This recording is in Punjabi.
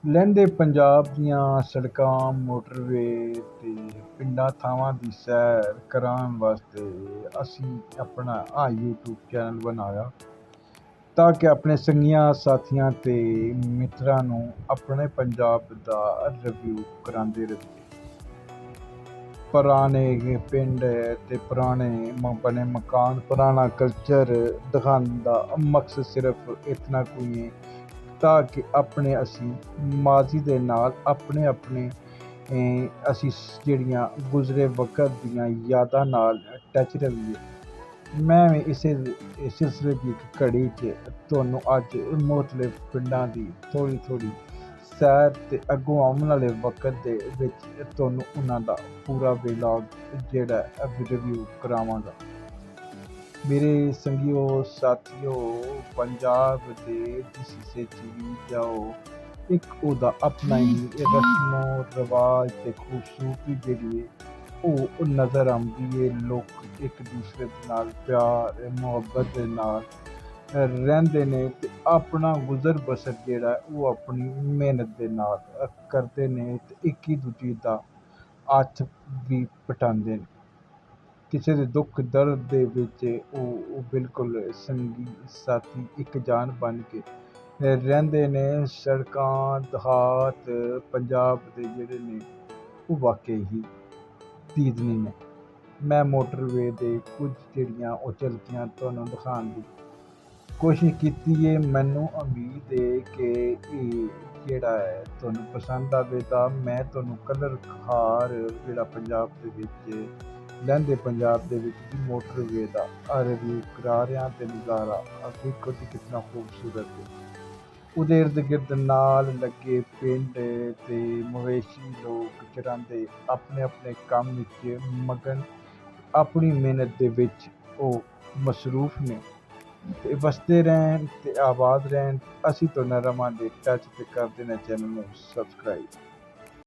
ਲਹਿੰਦੇ ਪੰਜਾਬ ਦੀਆਂ ਸੜਕਾਂ, ਮੋਟਰਵੇ ਤੇ ਪਿੰਡਾਂ ਥਾਵਾਂ ਦੀ ਸੈਰ ਕਰਾਉਣ ਵਾਸਤੇ ਅਸੀਂ ਆਪਣਾ YouTube ਚੈਨਲ ਬਣਾਇਆ ਤਾਂ ਕਿ ਆਪਣੇ ਸੰਗੀਆਂ ਸਾਥੀਆਂ ਤੇ ਮਿੱਤਰਾਂ ਨੂੰ ਆਪਣੇ ਪੰਜਾਬ ਦਾ ਰਿਵਿਊ ਕਰਾਉਂਦੇ ਰਹੀਏ। ਪੁਰਾਣੇ ਪਿੰਡ ਤੇ ਪੁਰਾਣੇ ਬਣੇ ਮਕਾਨ, ਪੁਰਾਣਾ ਕਲਚਰ ਦਿਖਾਉਣ ਦਾ ਮਕਸਦ ਸਿਰਫ ਇਤਨਾ ਕੋਈ ਹੈ ਤਾਂ ਕਿ ਆਪਣੇ ਅਸੀਂ ਮਾਜ਼ੀ ਦੇ ਨਾਲ ਆਪਣੇ ਅਸੀਂ ਜਿਹੜੀਆਂ ਗੁਜ਼ਰੇ ਵਕਤ ਦੀਆਂ ਯਾਦਾਂ ਨਾਲ ਟੱਚ ਰਹੀਏ। ਮੈਂ ਵੀ ਇਸੇ ਸਿਲਸਿਲੇ ਦੀ ਇੱਕ ਘੜੀ 'ਚ ਤੁਹਾਨੂੰ ਅੱਜ ਮੁਖਤਲਿਫ ਪਿੰਡਾਂ ਦੀ ਥੋੜ੍ਹੀ ਸੈਰ ਤੇ ਅੱਗੋਂ ਆਉਣ ਵਾਲੇ ਵਕਤ ਦੇ ਵਿੱਚ ਤੁਹਾਨੂੰ ਉਹਨਾਂ ਦਾ ਪੂਰਾ ਵਲੌਗ ਜਿਹੜਾ ਰਿਵਿਊ ਕਰਾਵਾਂਗਾ। ਮੇਰੇ ਸੰਗੀਓ ਸਾਥੀਓ, ਪੰਜਾਬ ਦੇ ਜਿਸ ਹਿੱਸੇ 'ਚ ਵੀ ਜਾਓ ਇੱਕ ਉਹਦਾ ਆਪਣਾ ਹੀ ਰਸਮੋ ਰਿਵਾਜ ਤੇ ਖੂਬਸੂਰਤੀ ਜਿਹੜੀ ਹੈ ਉਹ ਨਜ਼ਰ ਆਉਂਦੀ ਹੈ। ਲੋਕ ਇੱਕ ਦੂਸਰੇ ਦੇ ਨਾਲ ਪਿਆਰ ਮੁਹੱਬਤ ਦੇ ਨਾਲ ਰਹਿੰਦੇ ਨੇ ਤੇ ਆਪਣਾ ਗੁਜ਼ਰ ਬਸਰ ਜਿਹੜਾ ਉਹ ਆਪਣੀ ਮਿਹਨਤ ਦੇ ਨਾਲ ਕਰਦੇ ਨੇ ਤੇ ਇੱਕ ਦੂਜੇ ਦਾ ਹੱਥ ਵੀ ਪਟਾਉਂਦੇ ਨੇ। ਕਿਸੇ ਦੇ ਦੁੱਖ ਦਰਦ ਦੇ ਵਿੱਚ ਉਹ ਬਿਲਕੁਲ ਸੰਗੀ ਸਾਥੀ ਇੱਕ ਜਾਨ ਬਣ ਕੇ ਰਹਿੰਦੇ ਨੇ। ਸੜਕਾਂ ਦਿਹਾਤ ਪੰਜਾਬ ਦੇ ਜਿਹੜੇ ਨੇ ਉਹ ਵਾਕਈ ਹੀ ਦੀਦਨੀ ਨੇ। ਮੈਂ ਮੋਟਰਵੇ ਦੇ ਕੁਝ ਜਿਹੜੀਆਂ ਉਹ ਝਲਕੀਆਂ ਤੁਹਾਨੂੰ ਦਿਖਾਉਣ ਦੀ ਕੋਸ਼ਿਸ਼ ਕੀਤੀ ਹੈ। ਮੈਨੂੰ ਉਮੀਦ ਹੈ ਕਿ ਇਹ ਜਿਹੜਾ ਹੈ ਤੁਹਾਨੂੰ ਪਸੰਦ ਆਵੇ ਤਾਂ ਮੈਂ ਤੁਹਾਨੂੰ ਕਲਰ ਖਾਰ ਜਿਹੜਾ ਪੰਜਾਬ ਦੇ ਵਿੱਚ ਲਹਿੰਦੇ ਪੰਜਾਬ ਦੇ ਵਿੱਚ ਵੀ ਮੋਟਰਵੇ ਦਾ ਰਿਵਿਊ ਕਰਾ ਰਿਹਾ ਤੇ ਨਜ਼ਾਰਾ ਵੇਖੋ ਜੀ ਕਿੰਨਾ ਖੂਬਸੂਰਤ ਹੈ। ਉਹਦੇ ਇਰਦ ਗਿਰਦ ਨਾਲ ਲੱਗੇ ਪਿੰਡ ਤੇ ਮਵੇਸ਼ੀ ਲੋਕ ਚਰਾਂਦੇ ਆਪਣੇ ਕੰਮ ਵਿੱਚ ਮਗਨ ਆਪਣੀ ਮਿਹਨਤ ਦੇ ਵਿੱਚ ਉਹ ਮਸਰੂਫ ਨੇ ਤੇ ਵਸਦੇ ਰਹਿਣ ਤੇ ਆਬਾਦ ਰਹਿਣ। ਅਸੀਂ ਤੋਂ ਰਵਾਂਗੇ ਟੱਚ ਤੇ ਕਰ ਦੇਣਾ ਚੈਨਲ ਨੂੰ ਸਬਸਕ੍ਰਾਈਬ।